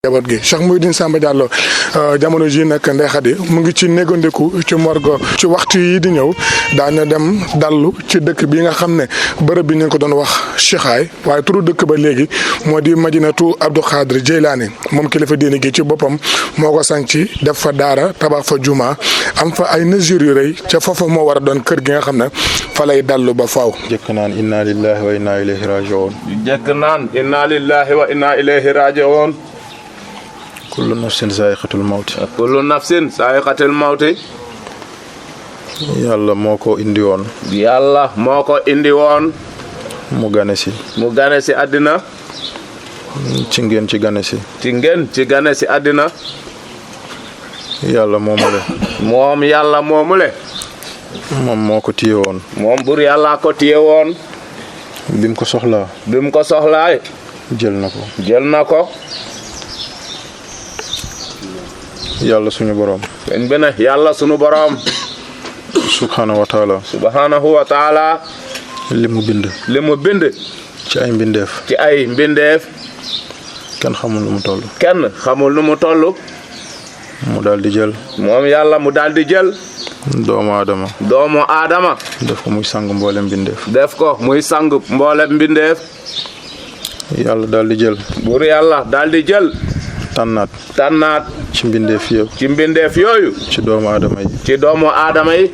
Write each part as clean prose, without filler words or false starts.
jaboot gi Cheikh Mouhidine Samba Diallo jamono ji nag Ndeye Khady mu ngi ci négandiku ci morgo ci waxtu yi di ñëw daana dem dallu ci dëkk bi nga xam ne bërëb bi ñu ko doon wax Chikhaay waaye turu dëkk ba léegi moo di Madinatu Abdou Khadre Jeylaani moom kilifa diine gi ci boppam moo ko sanc def fa daara tabax fa juma am fa ay mesures yu rëy ca foofa moo war a doon kër gi nga xam ne fa lay dallu ba faaw. jëkk naan inna lillahi wa inna ilayhi raji'un. jëkk naan inna lillahi wa inna ilayhi raji'un. kullu nafsin zaa'iqatul mawti. kullu nafsin zaa'iqatul mawti. yàlla moo ko indi woon. yàlla moo ko indi woon. mu gane si. mu gane si àddina. ci ngeen ci gane si. ci ngeen ci gane si àddina. yàlla moomule. moom yàlla moomule. moom moo ko téye woon. moom bur yàlla ko téye woon. bi mu ko soxlaa. bi mu ko soxlaay. jël na ko. jël na ko. yàlla suñu borom. sëñ bi ne yàlla suñu borom. subhaanahu wa taala. subhaanahu wa taala. li mu bind. li mu bind. ci ay mbindeef. ci ay mbindeef. kenn xamul nu mu toll. kenn xamul nu mu toll. mu daal di jël. moom yàlla mu daal di jël. doomu aadama. doomu aadama. def ko muy sang mboolem mbindeef. def ko muy sang mboolem mbindeef. yàlla daal di jël. buur yàlla daal di jël. tànnaat. tànnaat. ci mbindeef yëpp. ci mbindeef yooyu. ci doomu aadama yi. ci doomu aadama yi.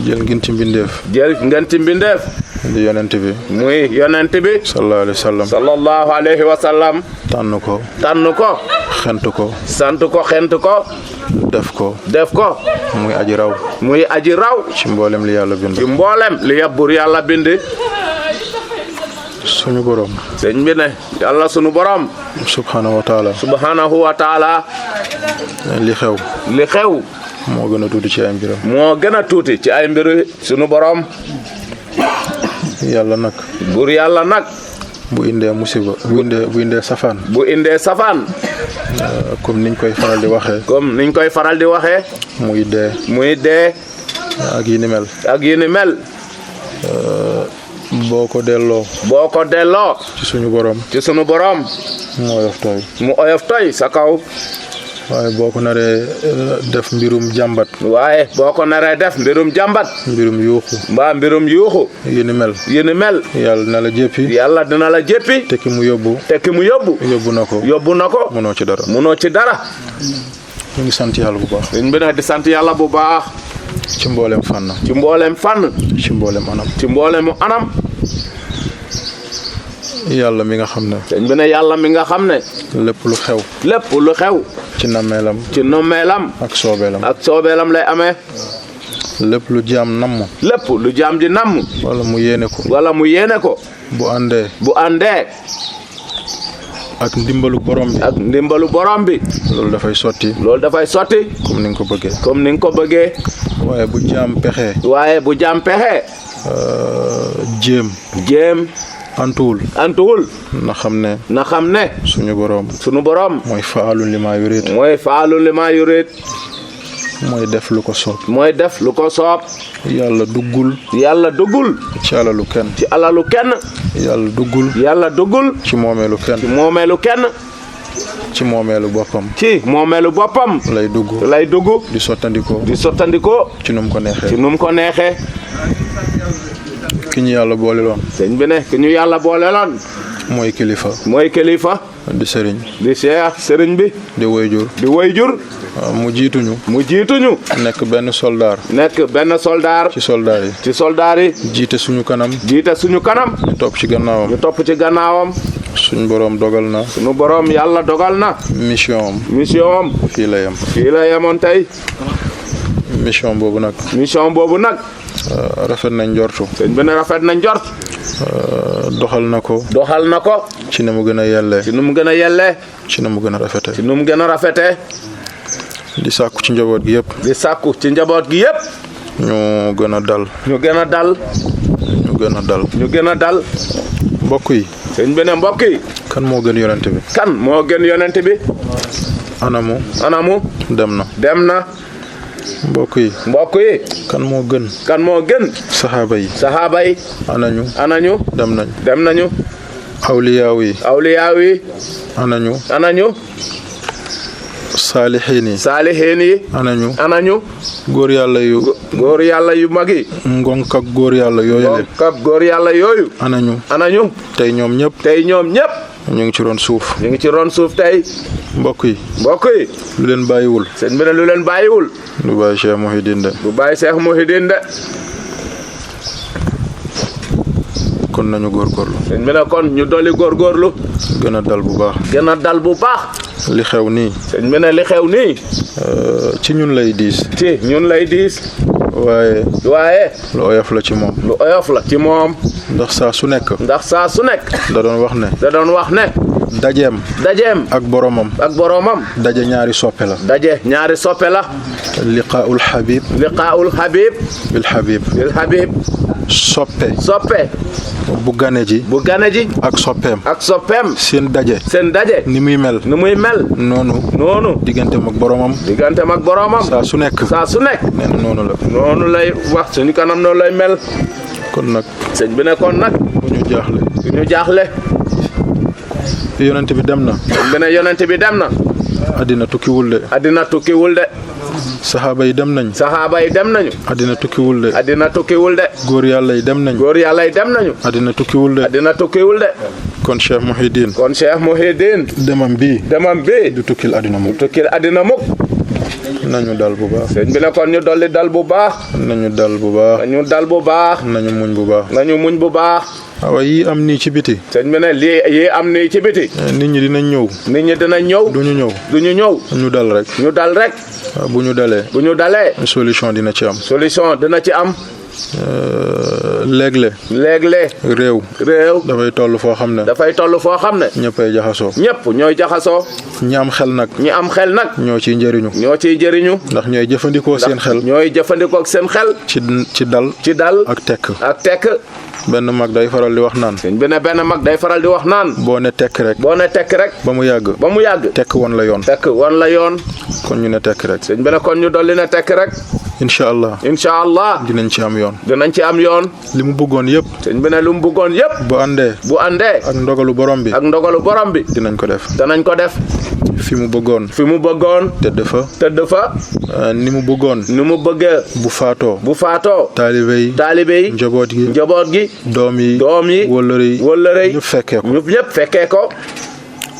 jël ngeen ci mbindeef. jël ngeen ci mbindeef. di yonent bi. muy yonent bi. sallallahu alayhi wa sallam. sallallahu alayhi wa sallam. tànn ko. tànn ko. xent ko. sant ko xent ko. def ko. def ko. muy aji raw. muy aji raw. ci mboolem li yàlla bind. ci mboolem li yëpp buur yàlla bind. suñu borom. sëñ bi ne yàlla sunu borom. subhaanahu wa taala. subhaanahu wa taala. li xew. li xew. moo gën a tuuti ci ay mbiram. moo gën a tuuti ci ay mbiru sunu borom. yàlla nag. buur yàlla nag. bu indee musiba. bu indee safaan. bu indee safaan. comme niñ koy faral di waxee. comme niñ koy faral di waxee. muy dee. muy dee. ak yi ni mel. ak yi ni mel. boo ko delloo. boo ko delloo. ci suñu borom. ci sunu borom. mu oyof tooy. mu oyof toy sa kaw. waaye boo ko naree def mbirum jàmbat. waaye boo ko naree def mbirum jàmbat. mbirum yuuxu. mbaa mbirum yuuxu. yi ni mel. yi ni mel. yàlla dina la jéppi. yàlla dina la jéppi. te ki mu yóbbu. te ki mu yóbbu. yóbbu na ko. yóbbu na ko. mënoo ci dara. mënoo ci dara. ñu ngi sant yàlla bu baax. liñ bi ne di sant yàlla bu baax. ci mboolem fànn. ci mboolem fànn. ci mboolem anam. ci mboolemu anam. yàlla mi nga xam ne. sëñ bi ne yàlla mi nga xam ne. lépp lu xew. lépp lu xew. ci nammeelam. ci nommeelam. ak soobeelam. ak soobeelam lay amee. lépp lu jaam namm. lépp lu jaam di namm. wala mu yéene ko. wala mu yéene ko. bu àndee. bu àndee. ak ndimbalu borom bi. ak ndimbalu borom bi. loolu dafay sotti. loolu dafay sotti. comme ni nga ko bëggee. comme ni nga ko bëggee. waaye bu jaam pexee. waaye bu jaam pexee. jéem. jéem. antuwul. antuwul. na xam ne. na xam ne. suñu borom. sunu borom. mooy faalun li maa yurid. mooy faalu li maa yurid. mooy def lu ko soob. mooy def lu ko soob. yàlla duggul. yàlla duggul. ci alalu kenn. ci alalu kenn. yàlla duggul. yàlla duggul. ci moomeelu kenn. ci moomeelu kenn. ci moomeelu boppam. ci moomeelu boppam. lay dugg. lay dugg. di sottandikoo. di sottandikoo. ci nu mu ko neexee. ci nu mu ko neexee. ki ñu yàlla boole loon. sëñ bi ne ki ñu yàlla boole loon. mooy kilifa. mooy kilifa. di sëriñ. di seex sëriñ bi. di wayjur. di wayjur. mu jiituñu. mu jiituñu. nekk benn soldaar. nekk benn soldaar. ci soldaar yi. ci soldaar yi. jiite suñu kanam. jiite suñu kanam. ñu topp ci gannaawam. ñu topp ci gannaawam. suñu borom dogal na. suñu borom yàlla dogal na. mission am. mission am. fii la yem. fii la yemoon tey. mission boobu nag. mission boobu nag. rafet nañ njortu. sëñ bi ne rafet na njort. doxal na ko. doxal na ko. ci ne mu gën a yellee. ci nu mu gën a yellee. ci ne mu gën a rafete. ci nu mu gën a rafetee. di sàkku ci njaboot gi yëpp. di sàkku ci njaboot gi yëpp. ñu gën a dal. ñu gën a dal. ñu gën a dal. ñu gën a dal. mbokk yi. sëñ bi ne mbokk yi. kan moo gën yonent bi. kan moo gën yonent bi. anamu. anamu. dem na. dem na. mbokk yi. mbokk yi. kan moo gën. kan moo gën. saxaaba yi. saxaaba yi. anañu. anañu. dem nañ. dem nañu. awliyaaw yi. awliyaaw yi. anañu. anañu. saalihiin yi anañu góor yàlla yu mag yi ngonk ak góor yàlla yooyu anañu tey ñoom ñëpp ñu ngi ci ron suuf tey mbokk yi lu leen bàyyiwul sëñ bi ne lu leen bàyyiwul du bàyyi Cheikh Mouhidine de kon nañu góorgóorlu sëñ bi ne kon ñu dolli góorgóorlu gën a dal bu baax li xew nii sëñ bi ne li xew nii ci ñun lay diis waaye lu oyof la ci moom ndax saa su nekk da doon wax ne dajeem ak boromam daje ñaari soppe la liqaa'ul habib bil habib soppe bu gane ji ak soppeem seen daje ni muy mel noonu digganteem ak boromam saa su nekk nee na noonu lay wax suñu kanam noonu lay mel kon nag sëñ bi ne kon nag bu ñu jaaxle yonent bi dem na addina tukkiwul de saxaaba yi dem nañu addina tukkiwul de góor yàlla yi dem nañu addina tukkiwul de kon Cheikh Mouhidine demam bii du tukkil addina mukk nañu dal bu baax sëñ bi ne kon ñu dolli dal bu baax nañu muñ bu baax waaw yii am nii ci biti sëñ bi ne yii am nii ci biti nit ñi dinañ ñëw duñu ñëw ñu dal rek waaw bu ñu dalee solution dina ci am léeg-léeg réew dafay toll foo xam ne ñëppay jaxasoo ñooy jaxasoo ñi am xel nag ñoo ciy njëriñu ndax ñooy jëfandikoo seen xel ci dal ak tekk benn mag day faral di wax naan boo ne tekk rek ba mu yàgg tekk won la yoon kon ñu ne tekk rek sëñ bi ne kon ñu dolli ne tekk rek incha allah dinañ ci am yoon li mu bëggoon yëpp sëñ bi ne lu mu bëggoon yëpp bu àndee ak ndogalu borom bi dinañ ko def fi mu bëggoon tëdd fa ni mu bëggee bu faatoo taalibe yi njaboot gi doom yi wëllëre yi ñëpp fekkee ko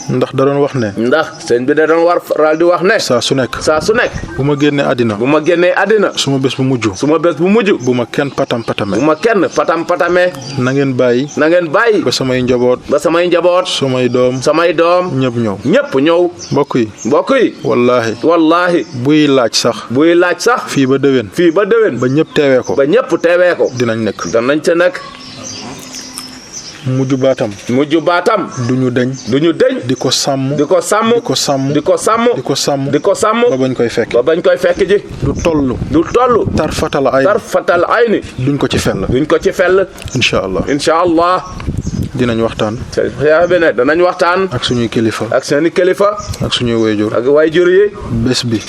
ndax da doon wax ne sëñ bi da doon faral di wax ne saa su nekk bu ma génnee àddina suma bés bu mujj bu ma kenn patam patame na ngeen bàyyi ba samay njaboot samay doom ñëpp ñëw mbokk yi wallaahi buy laaj sax fii ba déwén ba ñëpp teewee ko danañ ca nekk mujj baatam duñu deñ di ko sàmm ba bañ koy fekk ji du toll tarfatal ayni duñ ko ci fell insha allah dinañ waxtaan danañ waxtaan ak suñuy kilifa ak seeni kilifa ak suñuy wayjur yi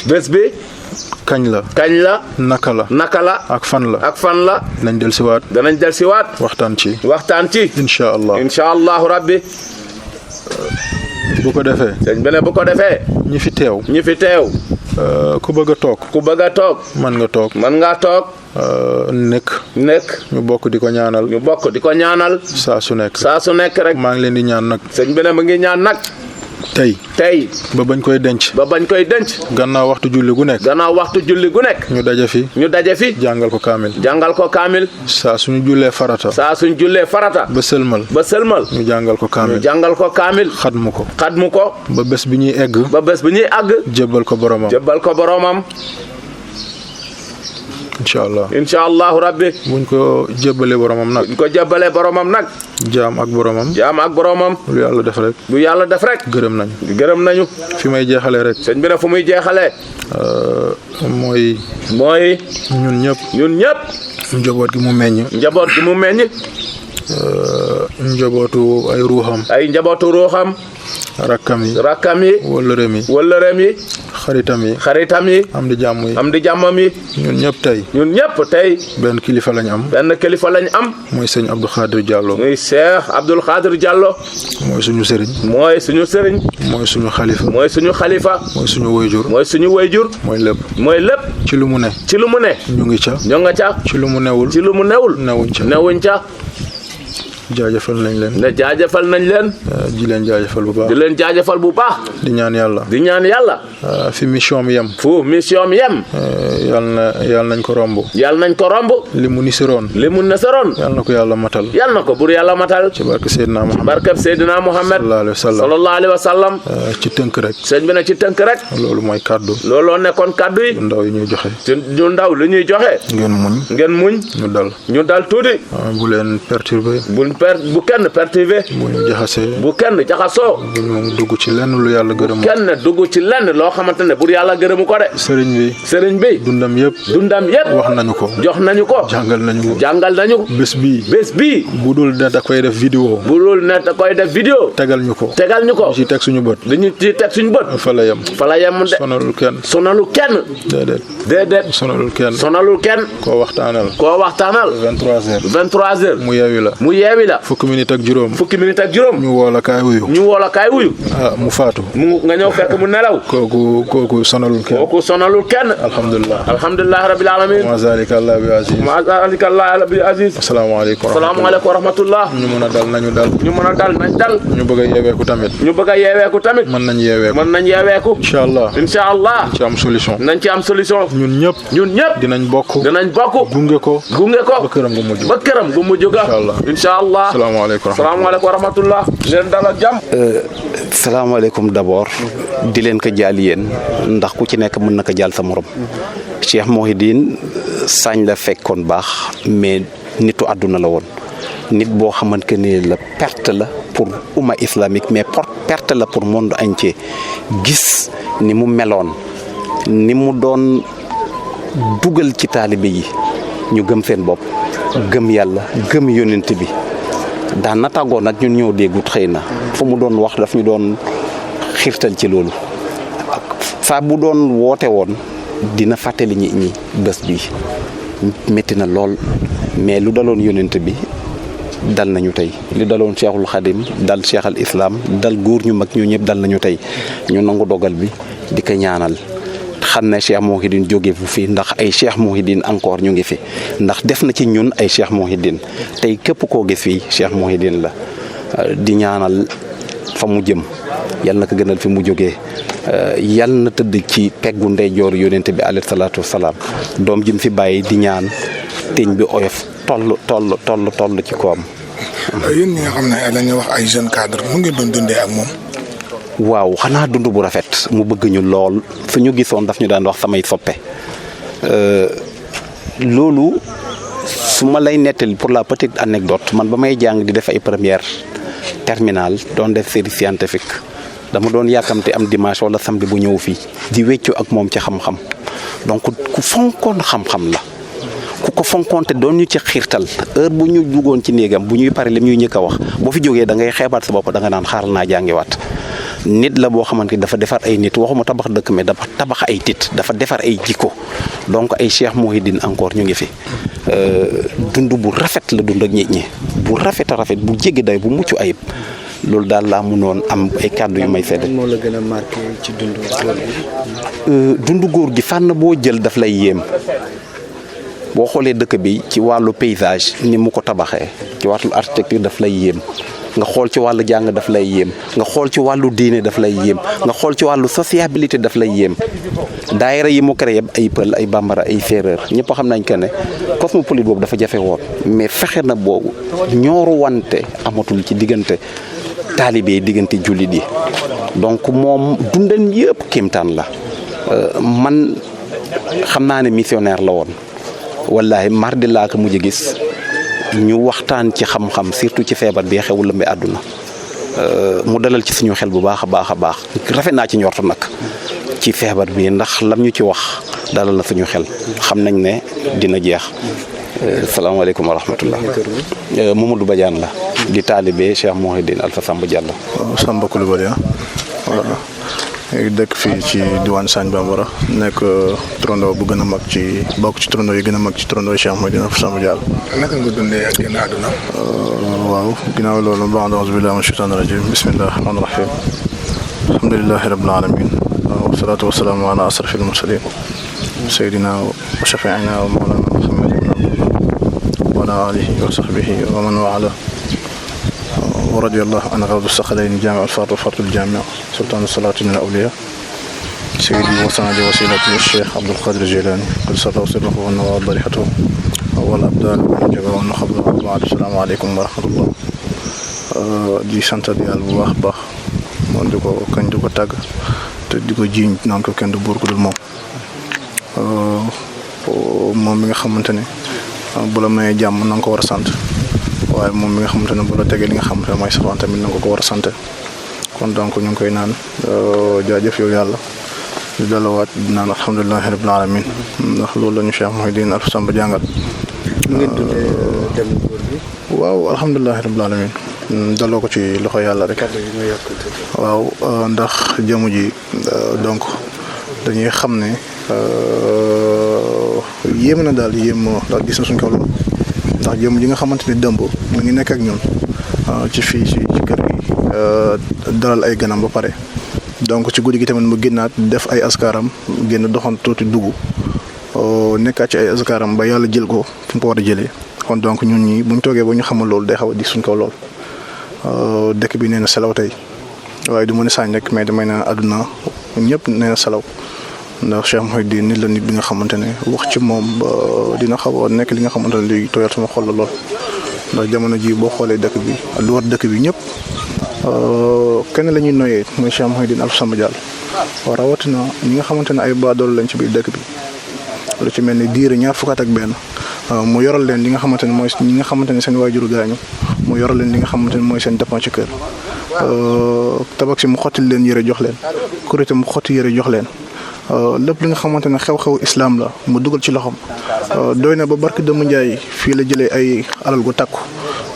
bés bi kañ la naka la ak fan la danañ dellusiwaat waxtaan ci insha allah rabbi bu ko defee ñi fi teew ku bëgg a toog mën nga toog nekk ñu bokk di ko ñaanal saa su nekk rek maa ngi leen di ñaan nag sëñ bi ne mu ngi ñaan nag tey ba bañ koy denc gannaaw waxtu julli gu nekk ñu daje fi jàngal ko kaamil saa suñu jullee farata ba sëlmal ñu jàngal ko kaamil xatmu ko ba bés bi ñuy egg jébbal ko boromam incha allahu rabbi buñ ko jébbalee boromam nag jaam ak boromam lu yàlla def rek gërëm nañu fi may jeexalee rek sëñ bi ne fu muy jeexalee mooy ñun ñëpp njaboot gi mu meññ njabootu ay ruuxam rakkam yi wëllëreem yi xaritam yi am di jàmmam yi ñun ñëpp tey benn kilifa lañ am mooy sëñ Abdou Khadir Diallo muy Cheikh Abdou Khadir Diallo mooy suñu sëriñ mooy suñu xalifa mooy suñu wayjur mooy lépp ci lu mu ne ñu nga ca ci lu mu newul newuñ ca jaajëfal nañ leen di leen jaajëfal bu baax di ñaan yàlla fi mission mi yem yàlla nañ ko romb li mu niseroon yàlla na ko yàlla matal bur yàlla matal ci barke Seydina Muhammad sallallahu alayhi wa sallam ci tënk rek sëñ bi ne ci tënk rek loolu mooy kaddu looloo nekkoon kaddu yi ndaw yi ñuy joxe ñu ndaw li ñuy joxe ngeen muñ ñu dal tuuti bu leen perturber bu kenn perturber bu kenn jaxasoo bu ñu dugg ci lenn lu yàlla gërëm kenn dugg ci lenn loo xamante ne bur yàlla gërëmu ko de sëriñ bi dundam yëpp wax nañu ko jox nañu ko jàngal nañu ko bés bii bu dul ne da koy def vidéo tegal ñu ko ñu ci teg suñu bët fa la yem de sonalu kenn déedéet sonalul kenn koo waxtaanal 23h mu yeewi la fukki minute ak juróom ñu woo la kaay wuyu mu faatu nga ñëw fekk mu nelaw kooku sonalul kenn alhamdulillah rabbil alamin ma zalika Allah bi aziz assalamu alaykum wa rahmatullah ñu mën a dal nañ dal ñu bëgg a yeeweeku tamit mën nañ yeeweeku inshallah nañ ci am solution ñun ñëpp dinañ bokk gunge ko ba këram gu mujj ga inshallah salaamaaleykum wa rahmatullah leen dal ak jàmm salaamaaleykum d'abord di leen ko jaal yéen ndax ku ci nekk mën na ko jaal sa morom Cheikh Mouhidine sañ la fekkoon baax mais nitu àdduna la woon nit boo xamante ni la perte la pour umma islamique mais perte la pour monde entier gis ni mu meloon ni mu doon dugal ci taalibe yi ñu gëm seen bopp gëm yàlla gëm yonent bi daan na tàggoo nag ñun ñëw déggut xëy na fu mu doon wax daf ñu doon xiirtal ci loolu saa bu doon woote woon dina fàttali ñi bés bi métti na lool mais lu daloon yonent bi dal nañu tey lu daloon Cheikhul Khadim dal Cheikh al Islam dal góor ñu mag ñu ñëpp dal nañu tey ñu nangu dogal bi di ko ñaanal xam ne Cheikh Mouhidine jóge fu fi ndax ay Cheikh Mouhidine encore ñu ngi fi ndax def na ci ñun ay Cheikh Mouhidine tey képp koo gis fii Cheikh Mouhidine la di ñaanal fa mu jëm yal na ko gënal fi mu jógee yal na tëdd ci peggu ndeyjoor yonent bi alayhi salaatu wasalaam doom jëm fi bàyyi di ñaan teñ bi oyof toll ci koom. yéen ñi nga xam ne dañuy wax ay jeune cadre mu ngeen doon dundee ak moom. waaw xanaa dund bu rafet mu bëgg ñu lool su ñu gisoon daf ñu daan wax samay soppe loolu su ma lay nettali pour la petite anecdote man ba may jàng di def ay première terminale doon def série scientifique dama doon yàkkamte am dimanche wala samedi bu ñëw fii di weccu ak moom ci xam-xam donc ku fonkoon xam-xam la ku ko fonkoon te doon ñu ci xiirtal heure bu ñu duggoon ci néegam bu ñuy pare lim ñuy ñëkk a wax boo fi jógee da ngay xeebaat sa bopp da nga naan xaaral naa jàngiwaat nit la boo xamante ni dafa defar ay nit waxuma tabax dëkk mais dafa tabax ay tit dafa defar ay jikko donc ay Cheikh Mouhidine encore ñu ngi fi dund bu rafet la dund ak nit ñi bu rafet a rafet bu jéggi day bu mucc ayib loolu daal laa mënoon am ay kàddu yu may sedde. moo la gën a marqué ci dundu góor gi. dundu góor gi fànn boo jël daf lay yéem boo xoolee dëkk bi ci wàllu paysage ni mu ko tabaxee ci wàllu architecture daf lay yéem. nga xool ci wàllu jàng daf lay yéem nga xool ci wàllu diine daf lay yéem nga xool ci wàllu sociabilité daf lay yéem daayira yi mu créé ay pël ay bambara ay séeréer ñëpp xam nañ que ne cosmopolite boobu dafa jafe woon mais fexe na boobu ñooru wante amatul ci diggante taalibe diggante jullit yi donc moom dundam yëpp kéemtaan la man xam naa ne missionnaire la woon wallahi mardi laa ko mujj gis ñu waxtaan ci xam-xam surtout ci feebar bi xewu lëmbe àdduna mu dalal ci suñu xel bu baax a baax a baax rafet naa ci njort nag ci feebar bi ndax lam ñu ci wax dalal na suñu xel xam nañ ne dina jeex salaamaaleykum wa rahmatullah Mamadou Badiane la di taalibe Cheikh Mouhidine Alpha Samba Diallo. Samba Coulibaly voilà dëkk fii ci diwaan Sagne Bambara nekk turandoo bu gën a mag ci bokk ci turandoo yi gën a mag ci turandoo Cheikh Mouhidine Alpha Samba Diallo. naka nga dundee ak génn àdduna. waaw ginnaaw loolu ba'da a'uuzu billaahi mina shaytaani rajiim bismillaahi rahmaani rahiim alhamdulillaahi rabbil aalamiin wassalaatu wassalaamu alaa ashrafil mursaliin sayyidinaa wa shafii'inaa wa mawlaanaa Muhammad ibn Abdillah wa alaa aalihi wa sahbihi wa man waalaa wa radiyallaahu an ghawdi as-saqalayni jaami' al-fard wa fardul jaami' sultaan as-salaatiin al-awliyaa sayyidi wa sanadi wasiilati Cheikh Abdul Qaadir Jilaani qaddasallahu sirrahu wa nawwara dariihatahu wal abdaal wa jaba wa naxabla wa ba'd assalaamu aleykum wa rahmatullah di santat yàlla bu baax baax moom di ko kañ di ko tàgg te di ko jiiñ naan ko kenn du buur ku dul moom moom mi nga xamante ne bu la mayee jàmm na nga ko war a sant waaye moom mi nga xamante ne bu la tegee li nga xamante ne mooy safaan tamit na nga ko war a sant kon donc ñu ngi koy naan jaajëf yow yàlla di dalawaat di naan alhamdulilahi rabbil alamin ndax loolu la ñu Cheikh Mouhidine Alpha Samba jàngal. ngeen dundee dem góor gi. waaw alhamdulilahi rabbil alamin daloo ko ci loxo yàlla rek. kàddu yi nga yokk. waaw ndax jëmu ji donc dañuy xam ne yéem na daal yéem daal gis na suñ kaw lool ndax jëmu ji nga xamante ne dëmb mu ngi nekk ak ñun ci fii ci kër gi dalal ay ganam ba pare donc ci guddi gi tamit mu génnaat def ay askaram génn doxant tuuti dugg nekkaat ci ay askaram ba yàlla jël ko fu mu ko war a jëlee kon donc ñun ñi buñ toogee ba ñu xamul loolu day xaw a di suñ kaw lool dëkk bi nee na selaw tey waaye du mën a saañ rek mais damay naan àdduna ñëpp nee na selaw ndax Cheikh Mouhidine nit la nit bi nga xamante ne wax ci moom dina xaw a nekk li nga xamante ne léegi tooyal sama xol la lool ndax jamono ji boo xoolee dëkk bi lu war dëkk bi ñëpp kenn la ñuy noyee mooy Cheikh Mouhidine Alpha Samba Diallo rawatina ñi nga xamante ne ay baadool lañ ci biir dëkk bi lu ci mel ni diir ñaar fukk ak benn mu yoral leen li nga xamante ne mooy ñi nga xamante ne seen waajuru gaañu mu yoral leen li nga xamante ne mooy seen dépense ci kër tabax si mu xottil leen yëre jox leen korité mu xotti yëre jox leen lépp li nga xamante ne xew-xew islam la mu dugal ci loxoom doy na ba barke Dëmm Njaay fii la jëlee ay alal gu takku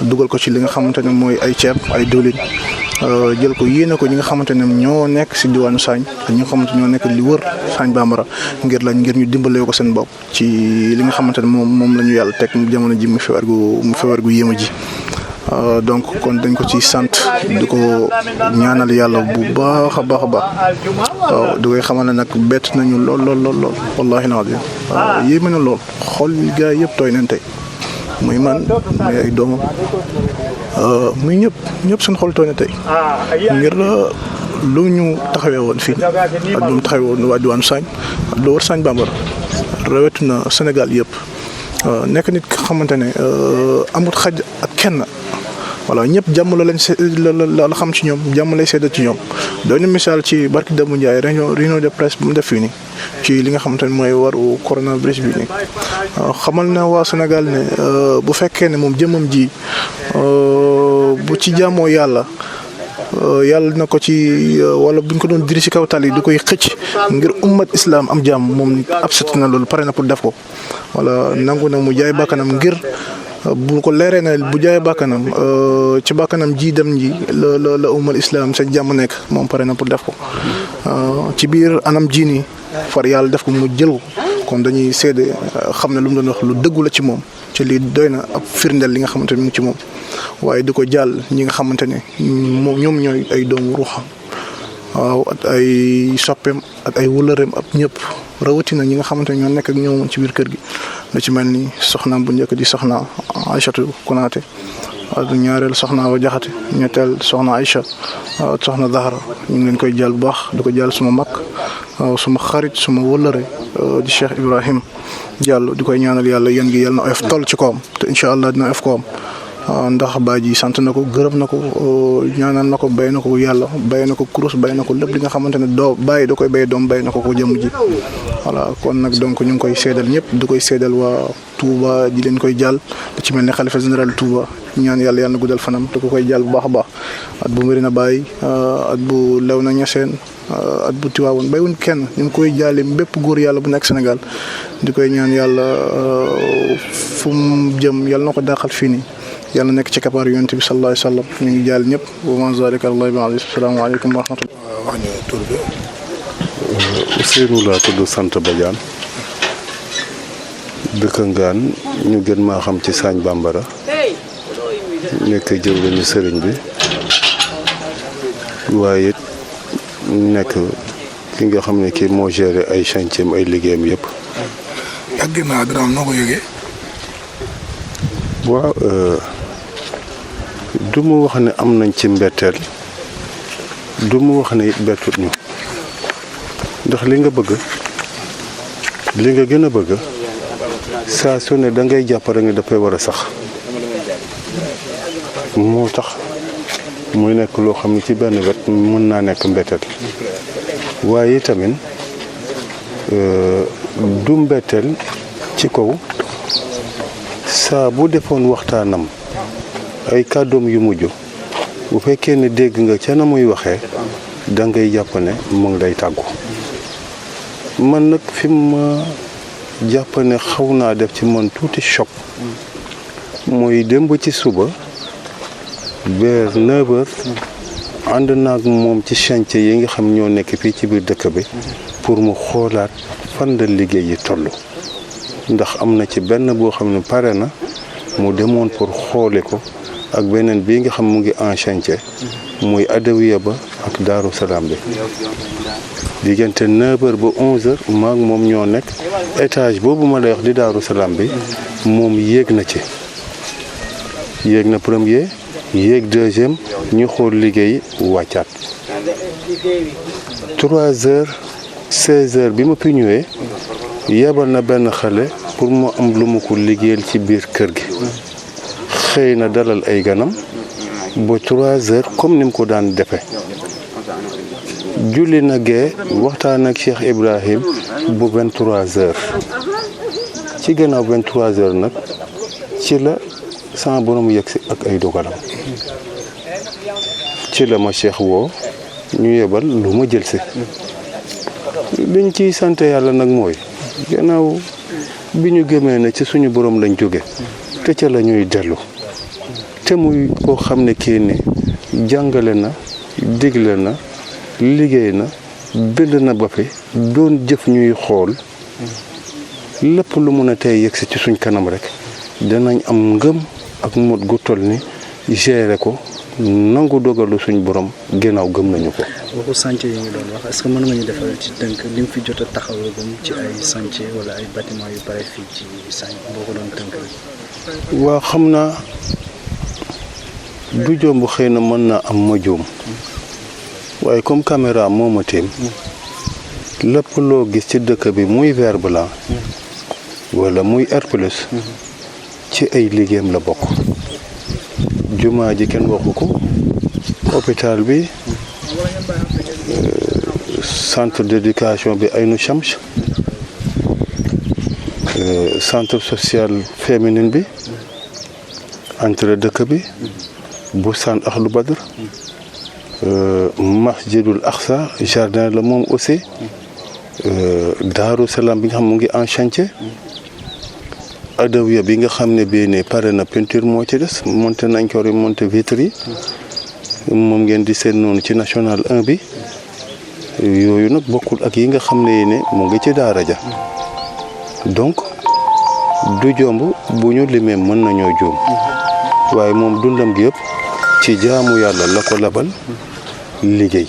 dugal ko ci li nga xamante ne mooy ay ceeb ay diwlin jël ko yéene ko ñi nga xamante ne ñoo nekk si diwaanu Sagne ak ñi nga xamante ñoo nekk li wër Sagne Bambara ngir ñu dimbalee ko seen bopp ci li nga xamante ne moom la ñu yàlla teg jamono ji mu feebar gu yéema ji. donc kon dañ ko ci sant di ko ñaanal yàlla bu baax a baax a baax waaw di koy xamal ne nag bett nañu lool wallahi naa yéeme na lool xool gaa yëpp tooy nañ tey muy man muy ay doomam muy ñëpp seen xol tooy na tey ngir lu ñu taxawee woon fii ak lu mu taxawee woon waa diwaanu Sagne ak lu wër Sagne Bambara rawatina Sénégal yëpp nekk nit nga xamante ne amut xaj ak kenn. voilà ñëpp jàmm la xam ci ñoom jàmm lay seede ci ñoom doon misaal ci barki Dëmm Njaay réunion de presse bu mu def fii nii ci li nga xamante ne mooy waru coronavirus bi nii xamal na waa Sénégal ne bu fekkee ne moom jëmmam ji bu ci jàmmoo yàlla dina ko ci wala buñ ko doon diri ci kaw tali di koy xëcc ngir ummat islam am jàmm moom abset na loolu pare na pour def ko wala nangu na mu jaay bakkanam ngir bu ko leeree na bu jaayee bàkkanam ci bàkkanam ji dem ji la umal islam seen jàmm nekk moom pare na pour def ko ci biir anam ji nii far yàlla def ko mu jël ko kon dañuy seede xam ne lu mu doon wax lu dëggu la ci moom ci lii doy na ab firndeel li nga xamante ne mu ngi ci moom waaye di ko jàll ñi nga xamante ne ñoom ñooy ay doomu ruuxam waaw ak ay soppeem ak ay wëllëreem ak ñëpp rawatina ñi nga xamante ne ñoo nekk ak ñoom ci biir kër gi lu ci mel ni soxnaam bu njëkk di soxna Aïchatou Konaté ak ñaareel soxna Awa Jaxate ñetteel soxna Aïcha soxna Zahra ñu ngi leen koy jàll bu baax di ko jàll suma mag suma xarit suma wëllëre di Cheikh Ibrahim Diallo di koy ñaanal yàlla yéen gi yàlla na oyof toll ci kawam te incha allah dina oyof kawam ndax baay ji sant na ko gërëm na ko ñaanal na ko bay na ko yàlla bay na ko kurus bay na ko lépp li nga xamante ne doo bàyyi da koy bay doom bay na ko jëm ji voilà kon nag donc ñu ngi koy seedal ñëpp di koy seedal waa Touba di leen koy jàll te ci mel ne xalifa général Touba ñaan yàlla na guddal fanam te ko koy jàll bu baax a baax at bu Medina Baye at bu Léona Niassène at bu Tiwaawoon baywuñ kenn ñu ngi koy jàlle bépp góor yàlla bu nekk Sénégal di koy ñaan yàlla fu mu jëm yàlla na ko dàqal fii nii yàlla nekk ci kapaaru yonent bi sallallahu alayhi wa sallam ñu ngi jaal ñëpp wa ma zalika allahi bi aziz asalaamaaleykum wa rahmatullah. wax ñu tur bi. Ousseynou laa tudd sant Badiane dëkk Ngaan ñu gën maa xam ci Sagne Bambara nekk jëwriñu sëriñ bi waaye it nekk ki nga xam ne kii moo géré ay chantier ay liggéeyam yëpp. ak ginnaaw dara noo ko yëgee. waaw du mu wax ne am nañ ci mbetteel du mu wax ne it bettut ñu ndax li nga bëgg li nga gën a bëgg saa su ne da ngay jàpp rek ne dafay war a sax moo tax muy nekk loo xam ne ci benn wet mën naa nekk mbetteel waaye tamit du mbetteel ci kaw saa bu defoon waxtaanam ay kàddoom yu mujj bu fekkee ne dégg nga ca na muy waxee da ngay jàpp ne mu ngi lay tàggu man nag fi ma jàpp ne xaw naa def ci man tuuti choc mooy démb ci suba vers 9h ànd naag moom ci chantier yi nga xam ñoo nekk fii ci biir dëkk bi pour mu xoolaat fan la liggéey yi toll ndax am na ci benn boo xam ne pare na mu demoon pour xoole ko ak beneen bii nga xam mu ngi en chantier muy Adawiya ba ak Daaru Salaam bi diggante 9h ba 11h maag moom ñoo nekk étage boobu ma lay wax di Daaru Salaam bi moom yéeg na ci yéeg na premier yéeg deuxième ñu xool liggéey wàccaat 3h 16h bi ma fi ñëwee yebal na benn xale pour mu am lu mu ko liggéeyal ci biir kër gi xëy na dalal ay ganam ba 3h comme ni mu ko daan defe julli na gee waxtaan ak Cheikh Ibrahim bu 23h ci gannaaw 23h nag ci la sama borom yegsi ak ay dogalam ci la ma Cheikh woo ñu yebal lu ma jël si liñ ciy sant yàlla nag mooy gannaaw bi ñu gëmee ne ci suñu borom lañ jóge te ca la ñuy dellu te muy koo xam ne kii ni jàngale na digle na liggéey na bind na ba fi doon jëf ñuy xool lépp lu mun a tey yegsi ci suñ kanam rek danañ am ngëm ak mot gu toll ni gérer ko nangu dogalu suñ borom gannaaw gëm nañu ko. waxu chantier yi nga doon wax est-ce que mën nga ñu defal ci tënk li mu fi jot a taxawagum ci ay chantier wala ay bâtiment yu pare fii ci Sagne boo ko doon tënk. waa xam naa du jomb xëy na mën naa am ma juum waaye comme caméra moo ma tiim lépp loo gis ci dëkk bi muy vert blanc wala muy R plus ci ay liggéeyam la bokk. jumaa ji kenn waxu ko hôpital bi centre d'éducation bi Aynou Chams centre social féminin bi entrée dëkk bi Bustaan Ahlu Badr masjidul Aqsa jardin la moom aussi Daaru Salaam bi nga xam mu ngi en chantier Adawiya bi nga xam ne bii ne pare na peinture moo ci des monté nañ ko monté vitre yi moom ngeen di seen noonu ci national 1 bi yooyu nag bokkul ak yi nga xam ne ne mu ngi ci daara ja donc du jomb bu ñu limee mën nañoo juum waaye moom dundam gi yëpp ci jaamu yàlla la ko labal liggéey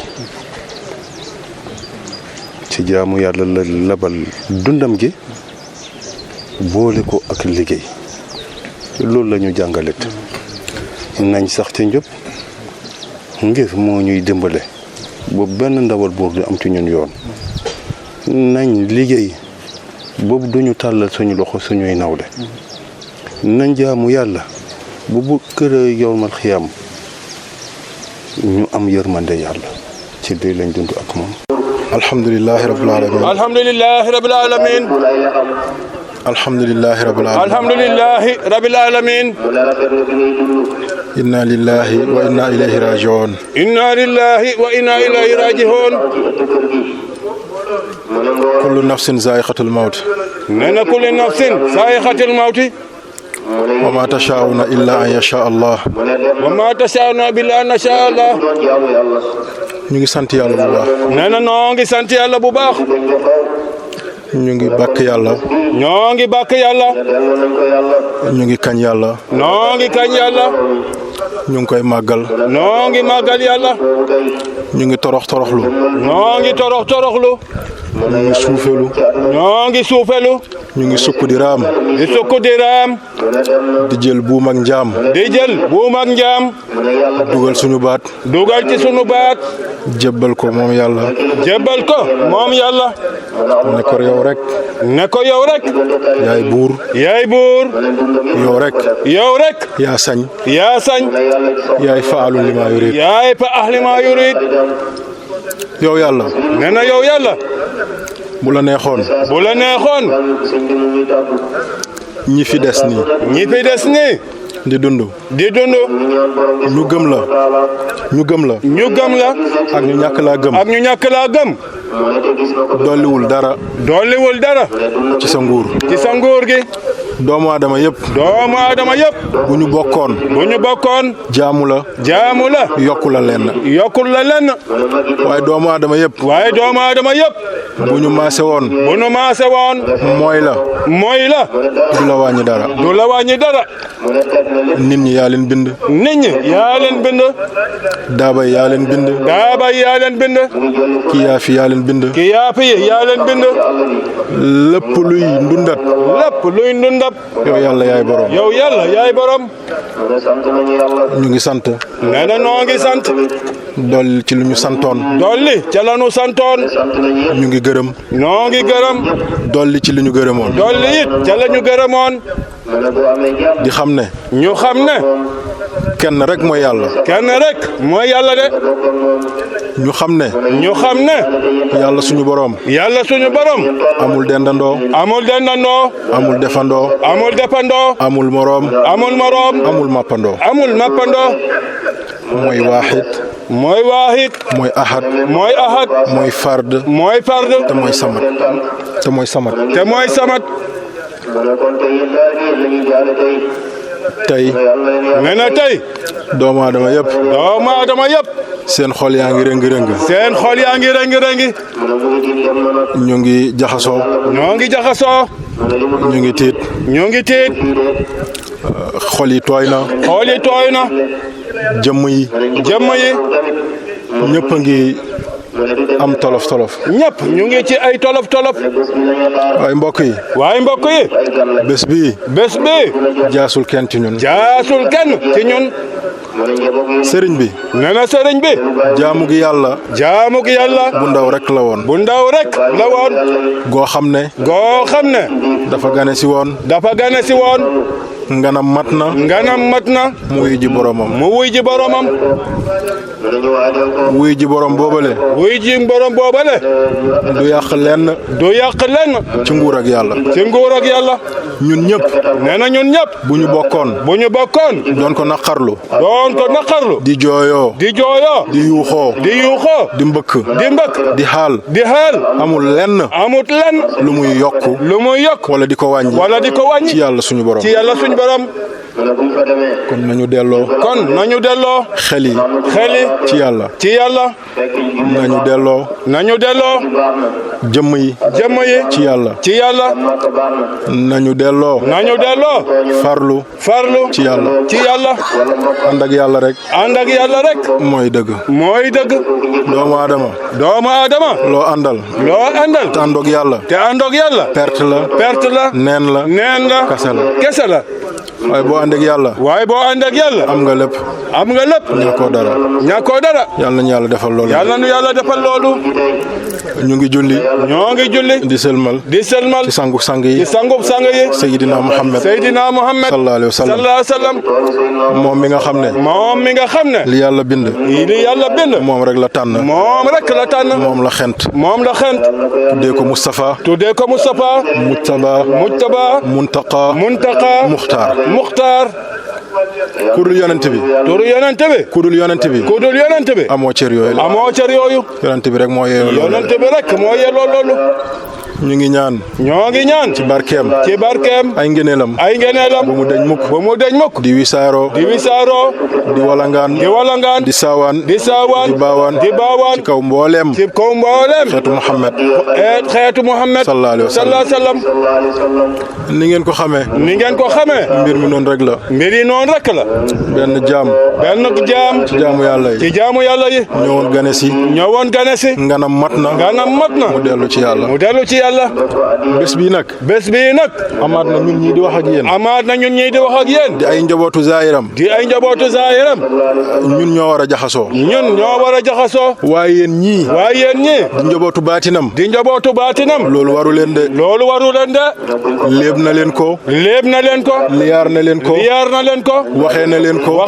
ci jaamu yàlla la labal dundam gi boole ko ak liggéey loolu la ñu jàngalit nañ sax ci njub ngir moo ñuy dimbale boobu benn ndawal buur du am ci ñun yoon nañ liggéey boobu duñu tàllal suñu loxo suñuy nawle nañ jaamu yàlla bu kër yowmal xiyaam ñu am yërmande yàlla ci lii lañ dund ak moom. alhamdulilahi rabbil alamin alhamdulillahi rabbil alamin alhamdulilahi rabbil alamin alhamdulillahi rabbil alamin inna lillahi wa inna ilayhi rajiun inna lillahi wa inna ilayhi rajiun kullu nafsin zaiqatul mawt nee na kullu nafsin zaiqatul mawti wa ma tashaa'una illa an yasha Allah. wa ma tashaa'una illa an yasha Allah. ñu ngi sant yàlla bu baax. nee na noo ngi sant yàlla bu baax. ñu ngi bàkk yàlla. ñoo ngi bàkk yàlla. ñu ngi kañ yàlla. noo ngi kañ yàlla. ñu ngi koy màggal. noo ngi màggal yàlla. ñu ngi toroxlu. noo ngi toroxlu. ñu ngi suufelu. ñoo ngi suufelu. ñu ngi sukk di raam. di sukk di raam. di jël buum ak njaam. di jël buum ak njaam. dugal suñu baat. dugal ci sunu baat. jébbal ko moom yàlla. jébbal ko moom yàlla. ne ko yow rek. ne ko yow rek. yaay buur. yaay buur. yow rek. yow rek. yaa sañ. yaa sañ. yaay faalu lima yurid. yaay faalu lima yurid. yow yàlla. nee na yow yàlla. bu la neexoon. bu la neexoon. ñi fi des nii. ñi fi des nii. di dund. di dund. ñu gëm la. ñu gëm la. ñu gëm la. ak ñu ñàkk laa gëm. ak ñu ñàkk laa gëm. dolliwul dara. dolliwul dara. ci sa nguur. ci sa nguur gi. doomu aadama yëpp. doomu aadama yëpp. bu ñu bokkoon. bu ñu bokkoon. jaamu la. jaamu la. yokku la lenn. yokkul la lenn. waaye doomu aadama yëpp. waaye doomu aadama yëpp. bu ñu maase woon. bu ñu maase woon. mooy la. mooy la. du la wàññi dara. du la wàññi dara. nit ñi yaa leen bind. nit ñi yaa leen bind. daaba yi yaa leen bind. daaba yi yaa leen bind. kii yaa fi yaa leen bind. kii yaa fi yaa leen bind. lépp luy ndundat. lépp luy ndundat. yow yàlla yaay borom. yow yàlla yaay borom. ñu ngi sant. nee na noo ngi sant. dolli ci lu ñu santoon. dolli ca la ñu santoon. ñu ngi gërëm. noo ngi gërëm. dolli ci li ñu gërëmoon. dolli it ca la ñu gërëmoon. di xam ne. ñu xam ne. kenn rek mooy yàlla. kenn rek mooy yàlla de. ñu xam ne. ñu xam ne. yàlla suñu borom. yàlla suñu borom. amul dendandoo. amul dendandoo. amul defandoo. amul defandoo. amul moroom. amul moroom. amul mappandoo. amul mappandoo. mooy waaxit. mooy waahid. mooy ahad. mooy ahad. mooy fard. mooy fard. te mooy samat. te mooy samat. te mooy samat. tey. nee na tey. doomu aadama yëpp. doomu aadama yëpp. seen xol yaa ngi rëng-rëng. seen xol yaa ngi rëng-rëng. ñu ngi jaxasoo. ñoo ngi jaxasoo. ñu ngi tiit. ñu ngi tiit. xol yi tooy na. xol yi tooy na. jëmm yi. jëmm yi. ñëpp a ngi am tolof tolof. ñëpp ñu ngi ci ay tolof tolof. waaye mbokk yi. waaye mbokk yi. bés bii. bés bii. jaasul kenn ci ñun. jaasul kenn ci ñun. sëriñ bi. nee na sëriñ bi. jaamu gi yàlla. jaamu gi yàlla. bu ndaw rek la woon. bu ndaw rek la woon. goo xam ne. goo xam ne. dafa gane si woon. dafa gane si woon. nganam mat na. nganam mat na. mu wuy ji boromam. mu wuy ji boromam. wuy ji borom boobale. wuy ji borom boobale. du yàq lenn. du yàq lenn. ci nguur ak yàlla. ci nguur ak yàlla. ñun ñëpp. nee na ñun ñëpp. bu ñu bokkoon. bu ñu bokkoon. doon ko naqarlu. doon ko naqarlu. di jooyoo. di jooyoo. di yuuxoo. di yuuxoo. di mbëkk. di mbëkk. di xaal. di xaal. amul lenn. amut lenn. lu muy yokku. lu muy yokk. wala di ko wàññi. wala di ko wàññi. ci yàlla suñu borom. ci yàlla suñu borom. kon nañu delloo. kon nañu delloo. xel yi. xel yi. ci yàlla. ci yàlla. nañu delloo. nañu delloo. jëmm yi. jëmm yi. ci yàlla. ci yàlla. nañu delloo. nañu delloo. farlu. farlu. ci yàlla. ci yàlla. ànd ak yàlla rek. ànd ak yàlla rek. mooy dëgg. mooy dëgg. doomu aadama. doomu aadama. loo àndal. loo àndal. te àndoog yàlla. te àndoog yàlla. perte la. perte la. neen la. neen la. kese la. kese la. waaye boo ànd ak yàlla. waaye boo ànd ak yàlla. am nga lépp. am nga lépp. ñàkkoo dara. ñàkkoo dara. yàlla nañu yàlla defal loolu. yàlla nu yàlla defal loolu. ñu ngi julli. ñoo ngi julli. di sëlmal. di sëlmal. ci sangu sang yi. ci sangub sang yi. Seydina Muhammad. Seydina Muhammad. sallallahu alayhi wa sallam. sallallahu alayhi wa sallam. moom mi nga xam ne. moom mi nga xam ne. li yàlla bind. li yàlla bind. moom rek la tànn. moom rek la tànn. moom la xent. moom la xent. tuddee ko Moustapha. tuddee ko Moustapha. Mujtaba. Mujtaba. Muntaqa. Muntaqa. Muxtaar. Muxtaar. kudul yonent bi. turu yonent bi. kudul yonent bi. kudul yonent bi. amoo cër yooyu la. amoo cër yooyu. yonent bi rek moo yeyoo loolu. yonent bi rek moo yelloo loolu. ñu ngi ñaan. ñoo ngi ñaan. ci barkeem. ci barkeem. ay ngëneelam. ay ngëneelam. bu mu deñ mukk. bu mu deñ mukk. di wisaaroo. di wisaaroo. di walangaan. di walangaan. di saawaan. di saawaan. di baawaan. di baawaan. ci kaw mbooleem. ci kaw mbooleem. xeetu Muhammad. xeetu Muhammad. sallallahu alayhi wa sallam. ni ngeen ko xamee. ni ngeen ko xamee. mbir mi noonu rek la. mbir yi noonu rek la. benn jaam. ci jaamu yàlla yi. ci jaamu yàlla yi. ñëwoon gane si. nganam mat na. mu dellu ci yàlla. bés bii nag. amaat na ñun ñii di wax ak yéen. di ay njabootu zaahiram. ñun ñoo war a jaxasoo. waaye yéen ñii. di njabootu baatinam. loolu waru leen de. léeb na leen ko. liyaar na leen ko. waxee na leen ko.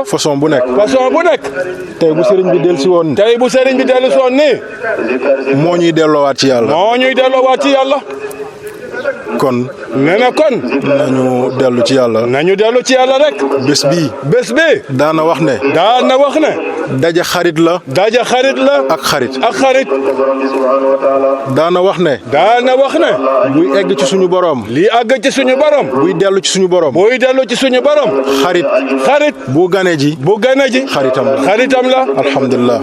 façon bu nekk. tey bu sëriñ bi dellu si woon. nii. moo ñuy delloowaat ci yàlla. kon. nee na kon. nañu dellu ci yàlla. rek. bés bii. daana wax ne. daja xarit la. ak xarit. daana wax ne. buy egg ci suñu borom. buy dellu ci suñu borom. xarit. bu gane ji. xaritam la. alhamdulilah.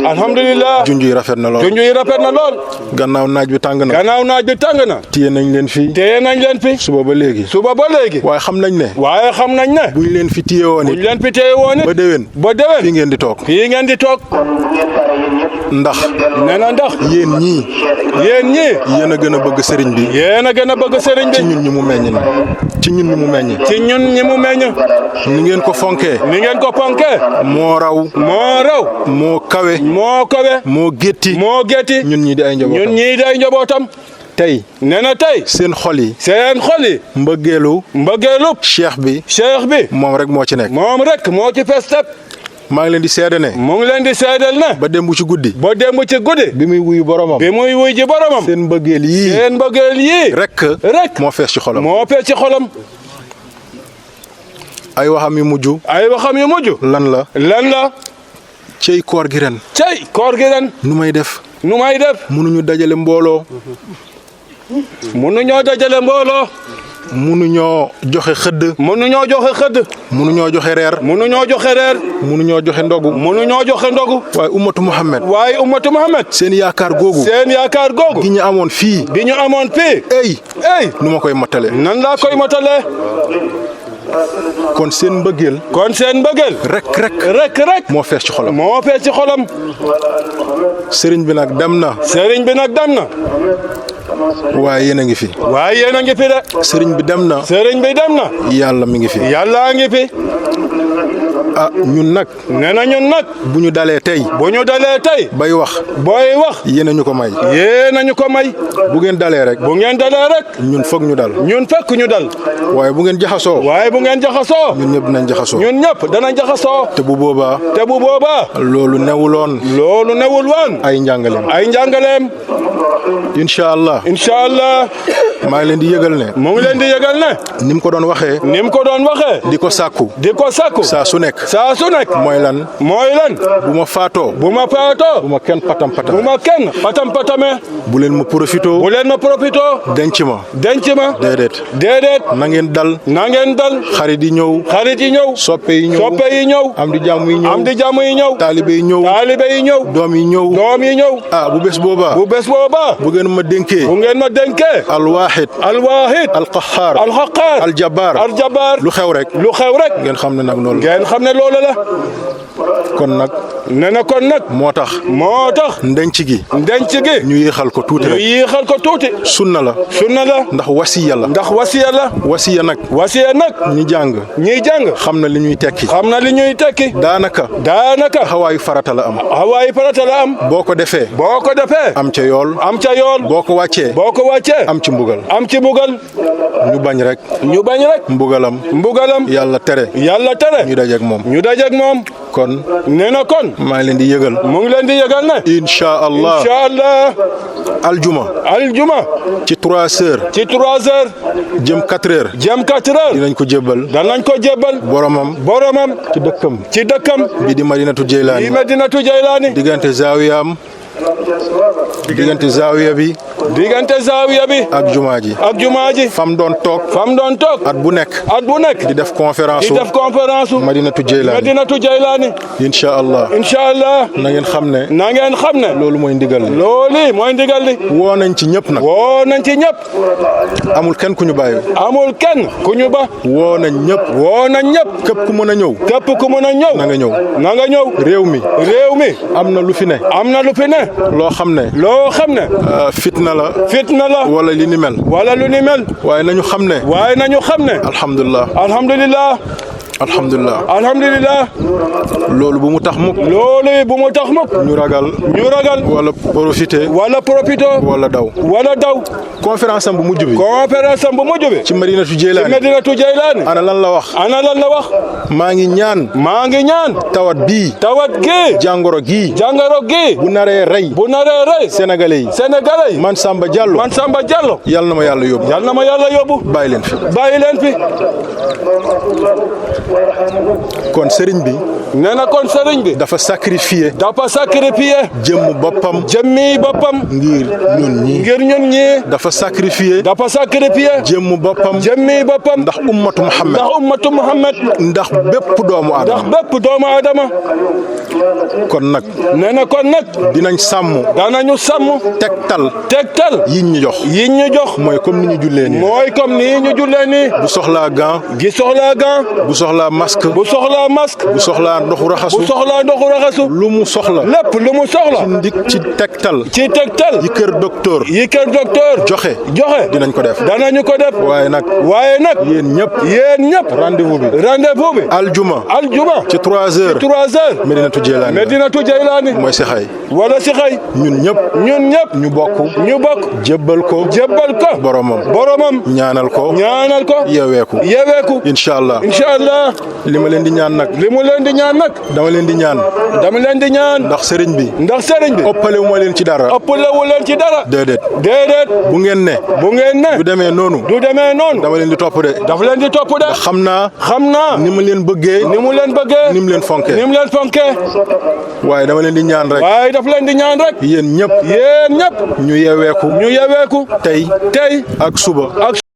junj yi rafet na lool. gannaaw naaj bi tàng na. téye nañ leen fii. suba ba léegi. waaye xam nañ ne. buñ leen fi téye woon it. ba déwén. fii ngeen di toog. ndax. yéen ñii. yéen a gën a bëgg sëriñ bi. ci ñun ñi mu meññ. ni ngeen ko fonkee. moo raw. moo kawe. moo gétti. ñun ñii di ay njabootam. tey. seen xol yi. mbëggeelu. cheikh bi. moom rek moo ci nekk. moo ci fees tep. maa ngi leen di seede ne. ba démb ci guddi. bi muy wuyu boromam. seen mbëggeel yii. rek. moo fees ci xolam. ay waxam yu mujj. lan la. cey koor gi ren. nu may def. mënuñu dajale mbooloo. mënuñoo joxe xëdd. mënuñoo joxe reer. mënuñoo joxe ndogu. waaye ummatu Muhammad. seen yaakaar googu. gi ñu amoon fii. nu ma koy mottale. nan laa koy mottale. kon seen mbëggeel. rek. moo fees ci xolam. sëriñ bi nag dem na. waaye yéen a ngi fi. de. sëriñ bi dem na. yàlla mi ngi fi. ñun nag. bu ñu dalee tey. bay wax. yéen a ñu ko may. bu ngeen dalee rek. ñun foog ñu dal. waaye bu ngeen jaxasoo. ñun ñëpp dinañ jaxasoo. te bu boobaa. loolu newul woon. ay njàngaleem. incha allah. maa ngi leen di yëgal ne. ni mu ko doon waxee. di ko sàkku. saa su nekk. mooy lan. bu ma faatoo. bu ma kenn patam-patame. bu leen ma profitoo. denc ma. déedéet. na ngeen dal. xarit yi ñëw. soppe yi ñëw. am di jàmm yi ñëw. taalibe yi ñëw. doom yi ñëw. bu bés boobaa. bu ngeen ma dénkee. alwaahid. alqahhaar. aljabaar. lu xew rek. ngeen xam ne nag loolu la. kon nag. moo tax. ndenc gi. ñu yéexal ko tuuti. sunna la. ndax wasiya la. wasiya nag. ñi jàng. xam na li ñuy tekki. daanaka. xawaayu farata la am. boo ko defee. am ca yool. boo ko wàccee. am ci mbugal. ñu bañ rek. mbugalam. yàlla tere. ñu dajeeg moom. kon. maa ngi leen di yëgal. ne. incha allah. aljuma. ci 3 heures. jëm 4 heures. dinañ ko jébbal. boromam. ci dëkkam. bi di Madinatu Jeylaani. diggante zaawiya bi diggante zaawiya bi ak jumaa ji fam doon toog at bu nekk di def conférence Madinatu Jeylaani incha allah na ngeen xam ne loolu mooy ndigal li woo nañ ci ñëpp nag amul kenn ku ñu bàyyi woo nañ ñëpp képp ku mën a ñëw na nga ñëw réew mi am na lu fi ne loo xam ne fitna la wala li ni mel waaye nañu xam ne alhamdulillah loolu bu mu tax mukk ñu ragal wala profiter wala daw conférence am bu mujj bi ci Madinatu Jeylaani ana lan la wax maa ngi ñaan tawat bii jàngoro gi bu naree rey sénégalais yi man Samba Diallo yal na ma yàlla yóbbu bàyyi leen fi kon sëriñ bi dafa sacrifier jëmmi boppam ngir ñun ñi dafa sacrifier jëmmi boppam ndax ummatu Muhammad ndax bépp doomu aadama kon nag dinañu sàmm tegtal yiñ ñu jox mooy comme ni ñu jullee nii bu soxlaa gant bu soxlaa masque bu soxlaa ndoxu raxasu lu mu soxla ci tegtal yi kër docteur joxe dinañ ko def waaye nag yéen ñëpp rendez-vous bi aljuma ci 3 heures Madinatu Jeylaani mooy si xay ñun ñëpp ñu bokk jébbal ko boromam ñaanal ko yeweeku incha allah li ma leen di ñaan nag dama leen di ñaan ndax sëriñ bi ëppalewu ma leen ci dara déedéet bu ngeen ne du demee noonu dama leen di topp de xam naa ni mu leen bëggee ni mu leen fonkee waaye dama leen di ñaan rek yéen ñëpp ñu yeweeku tey ak suba